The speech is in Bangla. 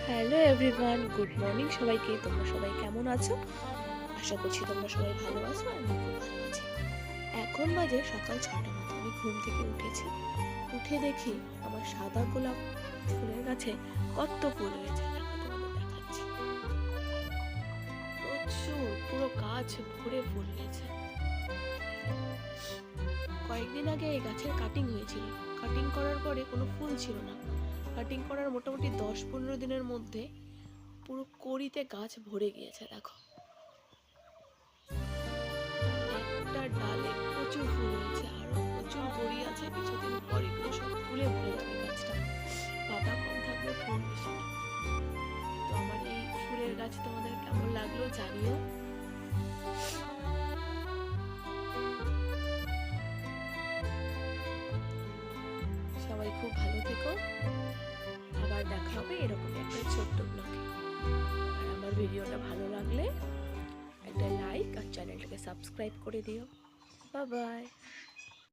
হ্যালো এভরিওয়ান, গুড মর্নিং সবাইকে। তোমরা সবাই কেমন আছো? আশা করছি তোমরা সবাই ভালো আছো। আমি খুব ভালো আছি। এখন বাজে সকাল 6টা মতো। আমি ঘুম থেকে উঠেছি। উঠে দেখি আমার সাদা গোলাপ ফুলের গাছে কত ফুল হয়েছে। দেখো তোমাদের দেখাচ্ছি। প্রচুর, পুরো গাছ ভরে ফুল হয়েছে। কয়েকদিন আগে এই গাছের কাটিং হয়েছিল। কাটিং করার পরে কোনো ফুল ছিল না। কাটিং করার মোটামুটি 10-15 দিনের মধ্যে পুরো কড়িতে গাছ ভরে গিয়েছে। দেখো, একটা ডালে প্রচুর ফুল হয়েছে, আরো প্রচুর কড়ি আছে। কিছুদিন পর এগুলো সব ফুলে ভরে যাবে গাছটা। পাতা কম থাকবে, ফুল বেশি। তো আমার এই ফুলের গাছ তোমাদের কেমন লাগলো জানিও। সবাই খুব ভালো থেকো। আবার দেখা হবে এরকম একটা ছোট্ট ব্লগে। আর আমার ভিডিওটা ভালো লাগলে একটা লাইক আর চ্যানেলটাকে সাবস্ক্রাইব করে দিও। Bye bye.